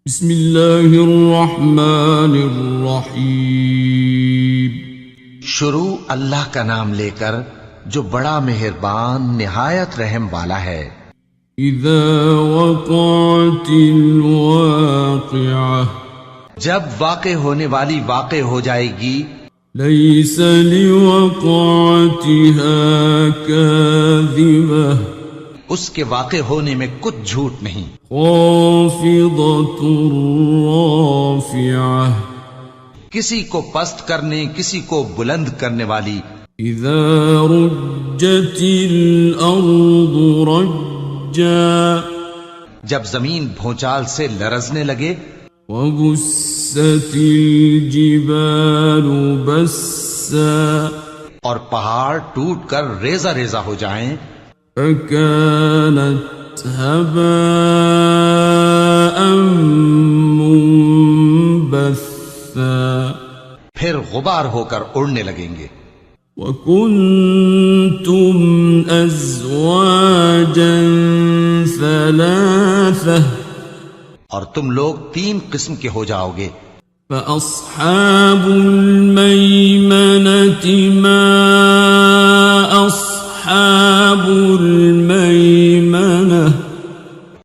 بسم اللہ الرحمن الرحیم۔ شروع اللہ کا نام لے کر جو بڑا مہربان نہایت رحم والا ہے۔ اذا وقعت الواقعہ، جب واقع ہونے والی واقع ہو جائے گی، لیس لوقعتها کاذبہ، اس کے واقع ہونے میں کچھ جھوٹ نہیں۔ خافضۃ رافعہ، کسی کو پست کرنے کسی کو بلند کرنے والی۔ اذا رجت الارض رجا، جب زمین بھونچال سے لرزنے لگے، وبست الجبال بسا، اور پہاڑ ٹوٹ کر ریزہ ریزہ ہو جائیں، فكانت هباء منبثا، پھر غبار ہو کر اڑنے لگیں گے۔ وكنتم أزواجا ثلاثة، اور تم لوگ 3 قسم کے ہو جاؤ گے۔ فأصحاب الميمنة ما أصحاب الميمنة،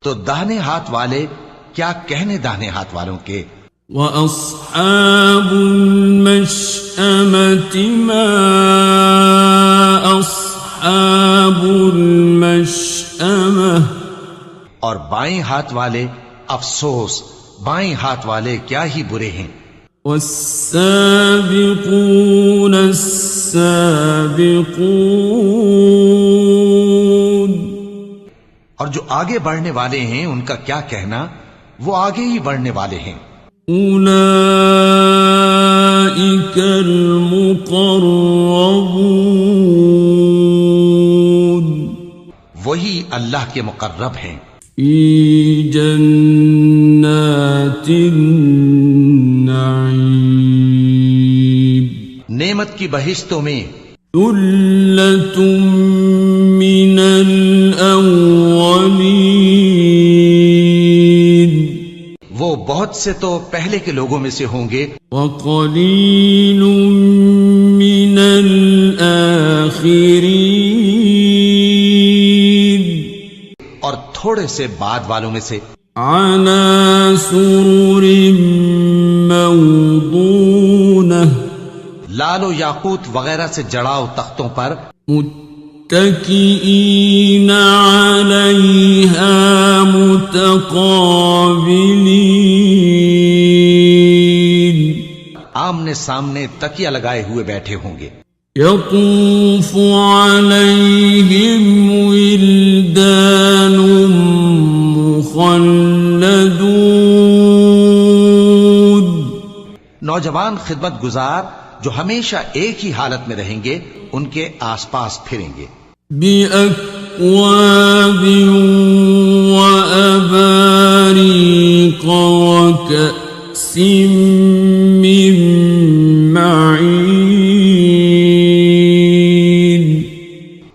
تو داہنے ہاتھ والے کیا کہنے داہنے ہاتھ والوں کے۔ وأصحاب المشأمة ما أصحاب المشأمة، اور بائیں ہاتھ والے افسوس، بائیں ہاتھ والے کیا ہی برے ہیں۔ والسابقون السابقون، اور جو آگے بڑھنے والے ہیں ان کا کیا کہنا، وہ آگے ہی بڑھنے والے ہیں۔ اولئک المقربون، وہی اللہ کے مقرب ہیں، فی جنات النعیم، نعمت کی بہشتوں میں۔ ثلۃ من الاولین، وہ بہت سے تو پہلے کے لوگوں میں سے ہوں گے، وقلیل من الآخرین، اور تھوڑے سے بعد والوں میں سے۔ علی سرر موضونہ، لال و یاقوت وغیرہ سے جڑاؤ تختوں پر، متکئین علیہا متقابلین، آمنے سامنے تکیہ لگائے ہوئے بیٹھے ہوں گے۔ یطوف علیہم ولدان مخلدون، نوجوان خدمت گزار جو ہمیشہ ایک ہی حالت میں رہیں گے، ان کے آس پاس پھریں گے۔ بِأَكْوَابٍ وَأَبَارِيقَ وَكَأْسٍ مِّن مَّعِينٍ،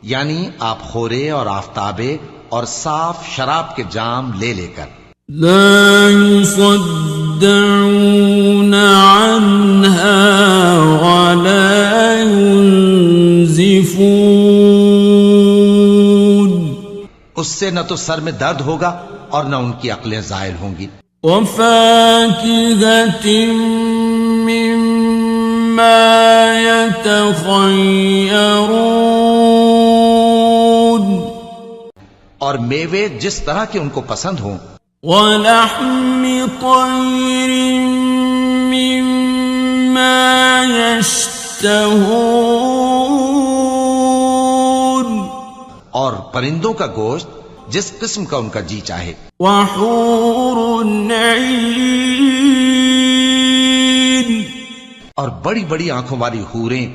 یعنی آپ خورے اور آفتابے اور صاف شراب کے جام لے لے کر۔ لا يصدعون عنها ولا ينزفون، اس سے نہ تو سر میں درد ہوگا اور نہ ان کی عقلیں زائل ہوں گی۔ وفاكهة مما يتخيرون، اور میوے جس طرح کے ان کو پسند ہوں۔ ولحم طير مما يشتهون، اور پرندوں کا گوشت جس قسم کا ان کا جی چاہے۔ وحور عين، اور بڑی بڑی آنکھوں والی حوریں،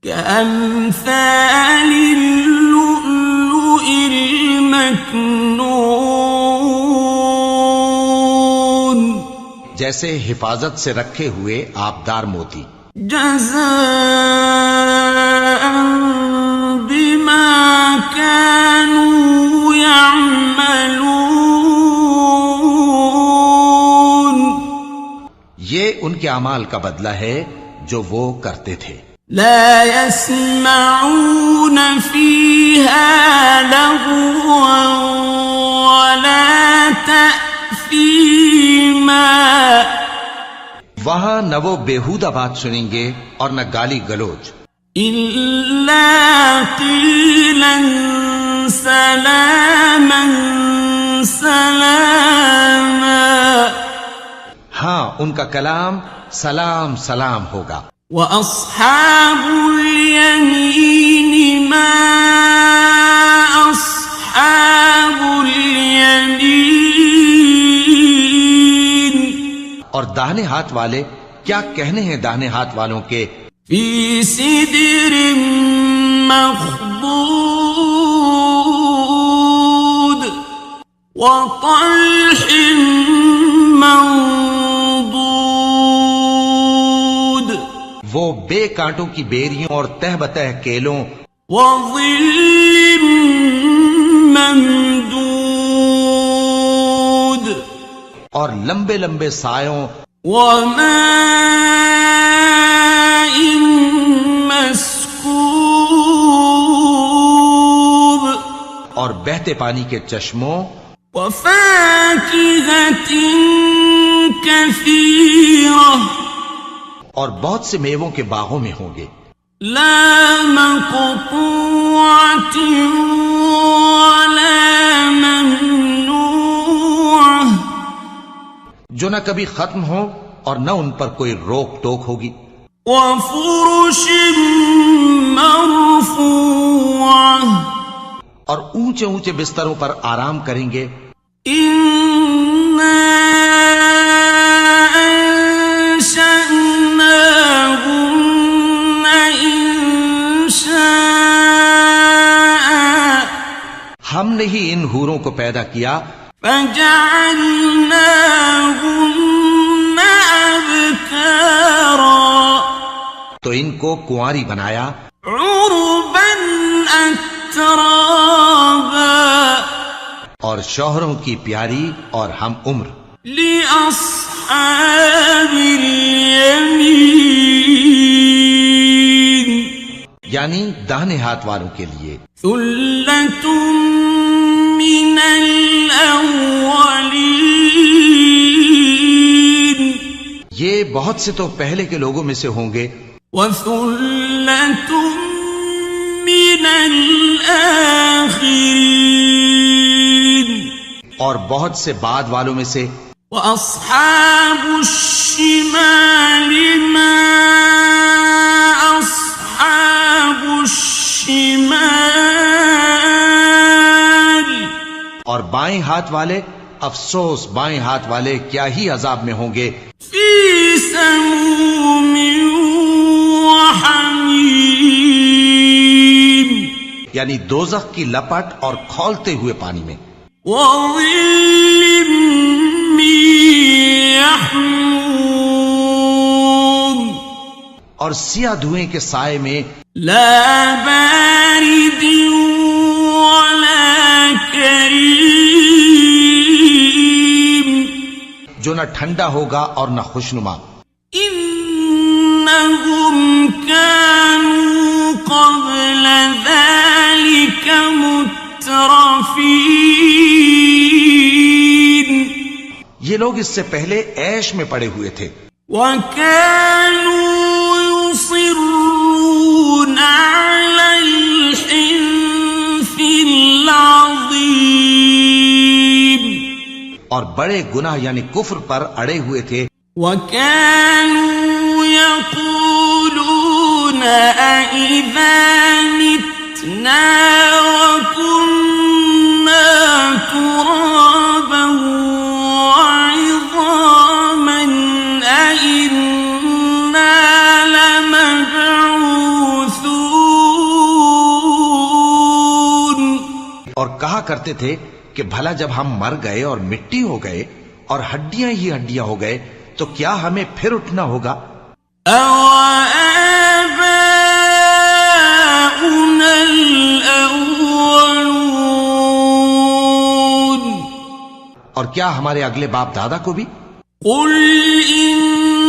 كأمثال اللؤلؤ المكنون، جیسے حفاظت سے رکھے ہوئے آبدار موتی۔ جزاء بما كانوا يعملون، یہ ان کے اعمال کا بدلہ ہے جو وہ کرتے تھے. لا يسمعون فيها لغوا ولا تأثيما. وہاں نہ وہ بیہودہ بات سنیں گے اور نہ گالی گلوچ. إلا قيلا سلاما سلاما. ہاں ان کا کلام سلام سلام ہوگا. وأصحاب اليمين ما أصحاب اليمين. اور داہنے ہاتھ والے کیا کہنے ہیں داہنے ہاتھ والوں کے. في سدر مخضود وطلح منضود. وہ بے کانٹوں کی بیریوں اور تہ بتہ کیلوں وظل ممدود. اور لمبے لمبے سایوں وماء مسكوب. اور بہتے پانی کے چشموں وفاكهة كثيرة. اور بہت سے میووں کے باغوں میں ہوں گے. لا مقطوعة ولا ممنوعة. جو نہ کبھی ختم ہو اور نہ ان پر کوئی روک ٹوک ہوگی. وفرش مرفوعة. اور اونچے اونچے بستروں پر آرام کریں گے. إنا أنشأناهن إنشاء. ہم نے ہی ان حوروں کو پیدا کیا فجعلناهن أبكارا. تو ان کو کنواری بنایا عربا أترابا. اور شوہروں کی پیاری اور ہم عمر. لأصحاب اليمين. یعنی داہنے ہاتھ والوں کے لیے. ثلة من الأولين. یہ بہت سے تو پہلے کے لوگوں میں سے ہوں گے. وثلة من الآخرين. اور بہت سے بعد والوں میں سے. وأصحاب الشمال ما أصحاب الشمال. اور بائیں ہاتھ والے افسوس بائیں ہاتھ والے کیا ہی عذاب میں ہوں گے. في سموم وحميم. یعنی دوزخ کی لپٹ اور کھولتے ہوئے پانی میں. وظل من يحموم. اور سیاہ دھوئیں کے سائے میں. لا بارد ولا كريم. جو نہ ٹھنڈا ہوگا اور نہ خوشنما. إنهم كانوا قبل ذلك مترفين. یہ لوگ اس سے پہلے عیش میں پڑے ہوئے تھے. وكانوا يصرون على الحنث العظيم. اور بڑے گناہ یعنی کفر پر اڑے ہوئے تھے. وكانوا يقولون أئذا متنا وكنا ترابا وعظاما أئنا لمبعوثون. اور کہا کرتے تھے کہ بھلا جب ہم مر گئے اور مٹی ہو گئے اور ہڈیاں ہی ہڈیاں ہو گئے تو کیا ہمیں پھر اٹھنا ہوگا. أَوَآبَاؤُنَا الْأَوَّلُونَ. اور کیا ہمارے اگلے باپ دادا کو بھی. قُلْ إِنَّ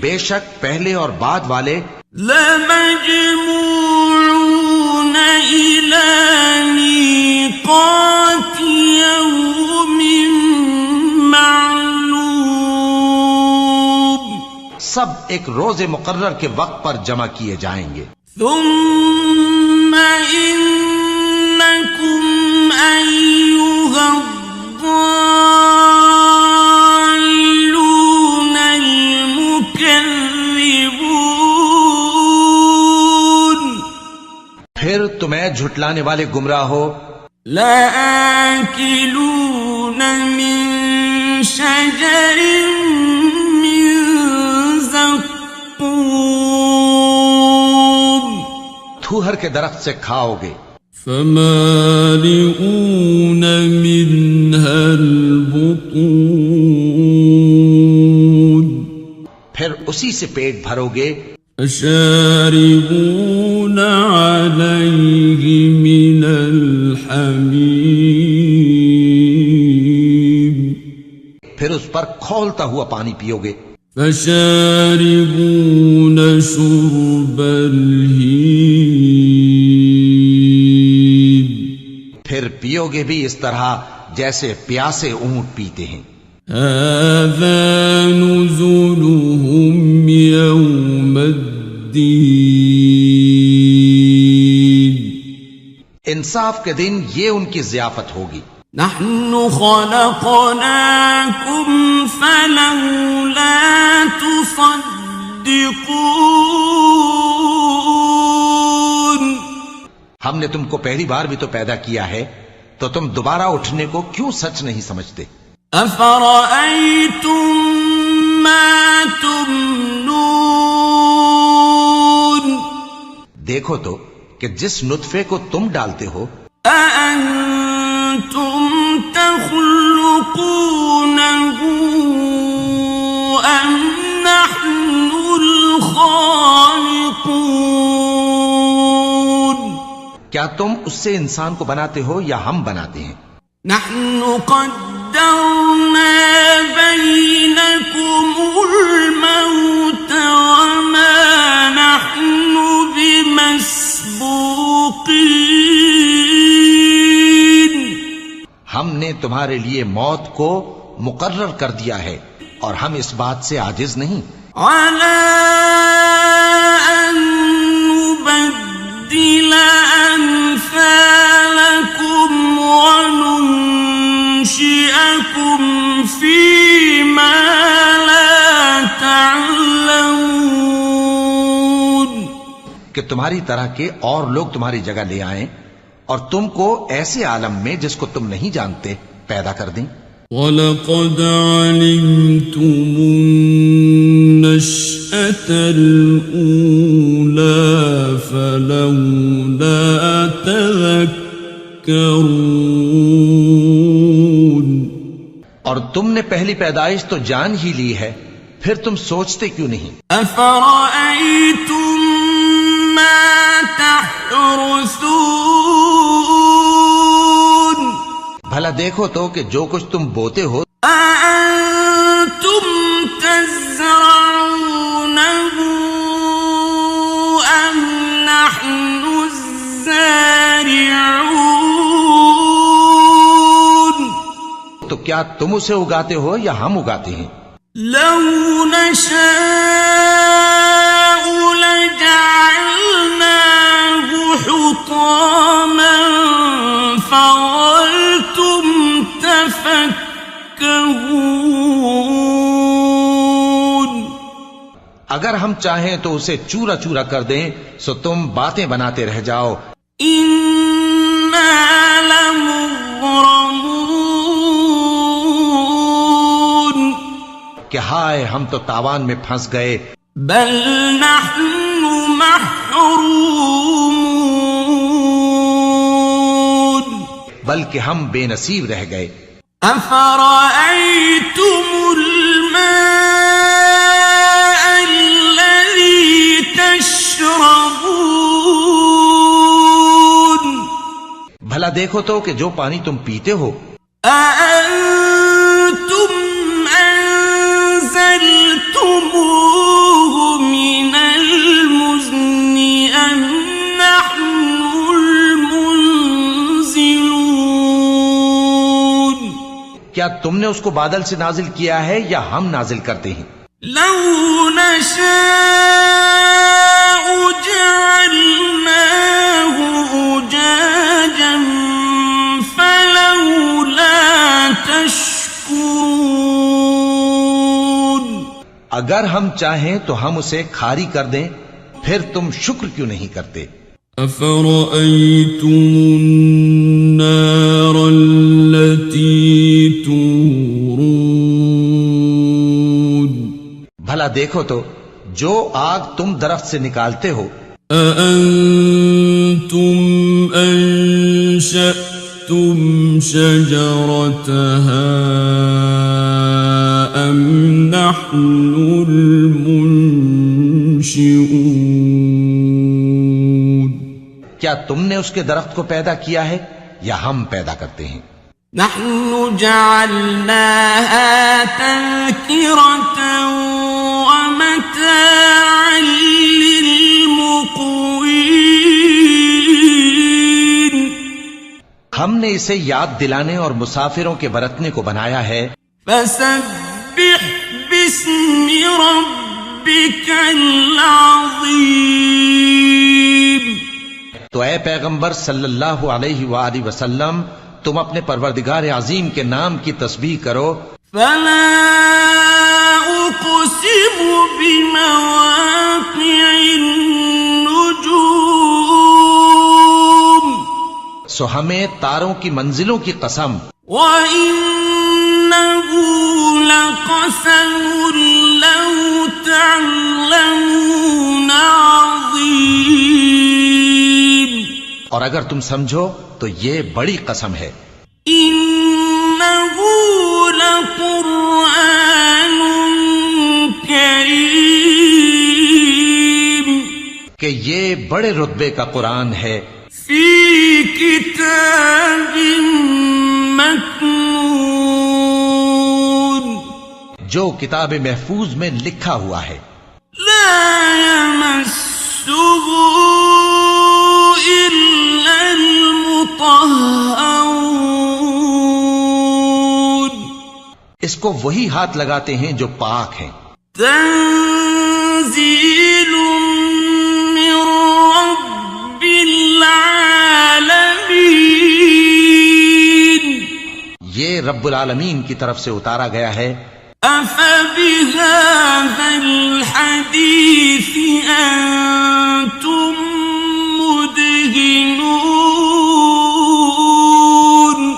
بے شک پہلے اور بعد والے لَمَجْمُوعُونَ إِلَى مِيقَاتِ يَوْمٍ مَّعْلُومٍ سب ایک روز مقرر کے وقت پر جمع کیے جائیں گے. ثُمَّ إِنَّكُمْ أَيُّهَا الضَّالُّونَ الْمُكَذِّبُونَ پھر تمہیں جھٹلانے والے گمراہ ہو. لَآكِلُونَ مِن شَجَرٍ مِّن زَقُّومٍ تھوہر کے درخت سے کھاؤ گے. فَمَالِئُونَ مِنْهَا الْبُطُونَ پھر اسی سے پیٹ بھرو گے. فَشَارِبُونَ عَلَيْهِ مِنَ الْحَمِيمِ پھر اس پر کھولتا ہوا پانی پیو گے. فَشَارِبُونَ شُرْبَ الْهِيمِ پھر پیو گے بھی اس طرح جیسے پیاسے اونٹ پیتے ہیں. هَذَا نُزُلُهُمْ يَوْمَ الدِّينِ انصاف کے دن یہ ان کی ضیافت ہوگی. نحن خلقناكم فلولا تصدقون ہم نے تم کو پہلی بار بھی تو پیدا کیا ہے تو تم دوبارہ اٹھنے کو کیوں سچ نہیں سمجھتے؟ افرأيتم ما تمنون دیکھو تو کہ جس نطفے کو تم ڈالتے ہو أأنتم تخلقونه أم نحن الخالقون کیا تم اس سے انسان کو بناتے ہو یا ہم بناتے ہیں؟ نحن قدرنا بينكم الموت وما نحن بمسبوقين ہم نے تمہارے لیے موت کو مقرر کر دیا ہے اور ہم اس بات سے عاجز نہیں. على أن نبدل أمثالكم وننشئكم فيما لا تعلمون کہ تمہاری طرح کے اور لوگ تمہاری جگہ لے آئیں اور تم کو ایسے عالم میں جس کو تم نہیں جانتے پیدا کر دیں. وَلَقَدْ عَلِمْتُمُ النَّشْأَةَ الْأُولَى فَلَوْلَا تَذَكَّرُونَ اور تم نے پہلی پیدائش تو جان ہی لی ہے پھر تم سوچتے کیوں نہیں؟ أَفَرَأَيْتُم مَّا تَحْرُثُونَ بھلا دیکھو تو کہ جو کچھ تم بوتے ہو أَأَنتُمْ تَزْرَعُونَهُ أَمْ نَحْنُ الزَّارِعُونَ تو کیا تم اسے اگاتے ہو یا ہم اگاتے ہیں؟ لَوْ نَشَاءُ لَجَعَلْنَاهُ حُطَامًا فَظَلْتُمْ تَفَكَّهُونَ اگر ہم چاہیں تو اسے چورا چورا کر دیں سو تم باتیں بناتے رہ جاؤ. إِنَّا لَمُغْرَمُونَ کہ ہائے ہم تو تاوان میں پھنس گئے. بَلْ نَحْنُ مَحْرُومُونَ بلکہ ہم بے نصیب رہ گئے. أَفَرَأَيْتُمُ الْمَاءَ الَّذِي تَشْرَبُونَ بھلا دیکھو تو کہ جو پانی تم پیتے ہو أَأَنتُمْ أَنزَلْتُمُوهُ کیا تم نے اس کو بادل سے نازل کیا ہے یا ہم نازل کرتے ہیں؟ لو نشاء جعلناه أجاجا فلولا تشكرون. اگر ہم چاہیں تو ہم اسے کھاری کر دیں، پھر تم شکر کیوں نہیں کرتے؟ أفرأيتم النار التي تورون. بھلا دیکھو تو جو آگ تم درخت سے نکالتے ہو، أأنتم أنشأتم شجرتها أم نحن المنشئون. کیا تم نے اس کے درخت کو پیدا کیا ہے یا ہم پیدا کرتے ہیں؟ نحن جعلناها تذكرة ومتاعا للمقوين. ہم نے اسے یاد دلانے اور مسافروں کے برتنے کو بنایا ہے. فسبح باسم ربك العظيم. تو اے پیغمبر صلی اللہ علیہ وآلہ وسلم، تم اپنے پروردگار عظیم کے نام کی تسبیح کرو. فلا أقسم بمواقع النجوم. سو ہمیں تاروں کی منزلوں کی قسم. وَإِنَّهُ لَقَسَمٌ لَوْ تَعْلَمُونَ عَظِيمٌ. اور اگر تم سمجھو تو یہ بڑی قسم ہے. إِنَّهُ لَقُرْآنٌ كَرِيمٌ. کہ یہ بڑے رتبے کا قرآن ہے. فِي كِتَابٍ مَّكْنُونٍ. جو کتاب محفوظ میں لکھا ہوا ہے. لا يمسه إلا المطهرون. اس کو وہی ہاتھ لگاتے ہیں جو پاک ہیں. تنزيل من رب العالمين. یہ رب العالمین کی طرف سے اتارا گیا ہے. أفبهذا الحديث أنتم مدهنون.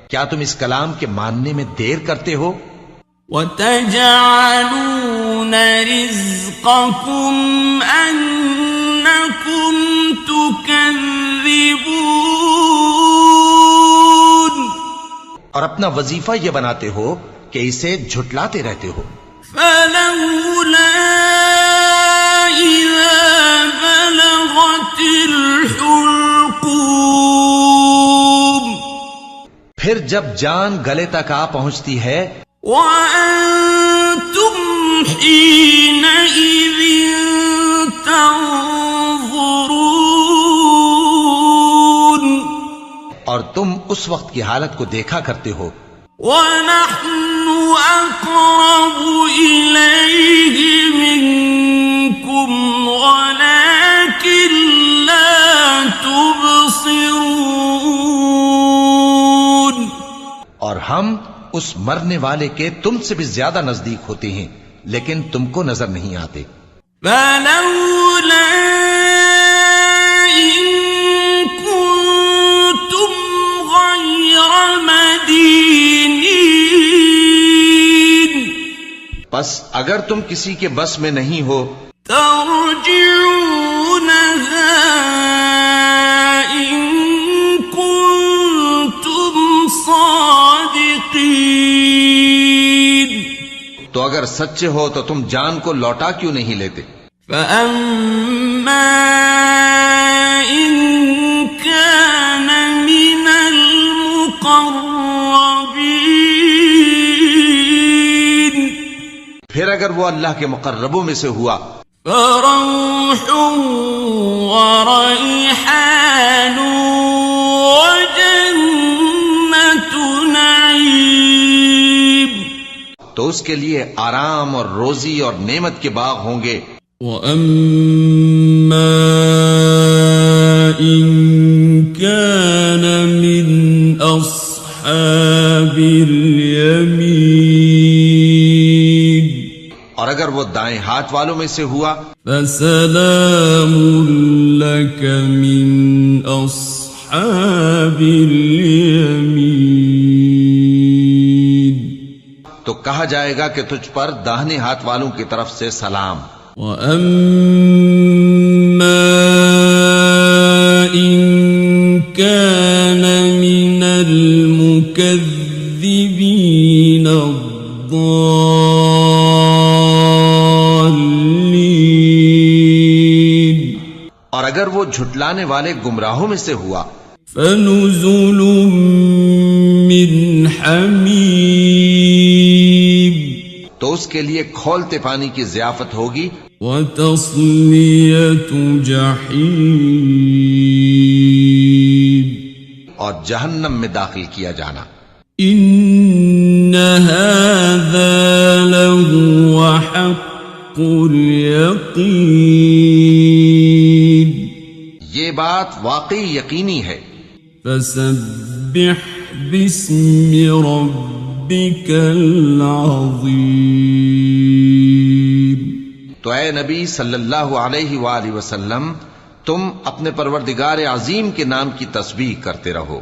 کیا تم اس کلام کے ماننے میں دیر کرتے ہو؟ وَتَجْعَلُونَ رِزْقَكُمْ أَنَّكُمْ تُكَذِّبُونَ. اور اپنا وظیفہ یہ بناتے ہو کہ اسے جھٹلاتے رہتے ہو. فَلَوْلَا إِذَا بَلَغَتِ الْحُلْقُومَ. پھر جب جان گلے تک آ پہنچتی ہے. وَأَنتُمْ حِينَئِذٍ تَنظُرُونَ. اور تم اس وقت کی حالت کو دیکھا کرتے ہو. وَنَحْنُ أَقْرَبُ إِلَيْهِ مِنكُمْ وَلَكِنْ لَا تُبْصِرُونَ. اور ہم اس مرنے والے کے تم سے بھی زیادہ نزدیک ہوتے ہیں، لیکن تم کو نظر نہیں آتے. فَلَوْلَا إِن كُنتُمْ غَيْرَ مَدِينِينَ. پس اگر تم کسی کے بس میں نہیں ہو تَرْجِعُونَهَا إِن كُنتُمْ صَادِقِينَ. تو اگر سچے ہو تو تم جان کو لوٹا کیوں نہیں لیتے؟ فَأَمَّا إِن كَانَ مِنَ الْمُقَرَّبِينَ. پھر اگر وہ اللہ کے مقربوں میں سے ہوا فَرَوْحٌ وَرَيْحَانٌ. 'وَجَنَّةُ نَعِيمٍ. 'وَفَاكِهَةٌ وَأَبًّا. 'وَلَحْمُ طَيْرٍ مِّمَّا يَشْتَهُونَ. اس کے لیے آرام اور روزی اور نعمت کے باغ ہوں گے. وَأَمَّا إِن كَانَ مِنْ أَصْحَابِ الْيَمِينِ اور اگر وہ دائیں ہاتھ والوں میں سے ہوا فَسَلَامٌ لَكَ مِنْ أَصْحَابِ الْيَمِينِ تو کہا جائے گا کہ تجھ پر داہنے ہاتھ والوں کی طرف سے سلام. وَأَمَّا إِن كَانَ مِنَ الْمُكَذِّبِينَ الضَّالِّينَ اور اگر وہ جھٹلانے والے گمراہوں میں سے ہوا فَنُزُلٌ مِّنْ حَمِيمٍ تو اس کے لیے کھولتے پانی کی ضیافت ہوگی. وَتَصْلِيَةُ جَحِيمٍ اور جہنم میں داخل کیا جانا. إِنَّ هَذَا لَهُوَ حَقُّ الْيَقِينِ یہ بات واقعی یقینی ہے. فَسَبِّحْ بِاسْمِ رَبِّكَ الْعَظِيمِ تو اے نبی صلی اللہ علیہ وآلہ وسلم تم اپنے پروردگار عظیم کے نام کی تسبیح کرتے رہو.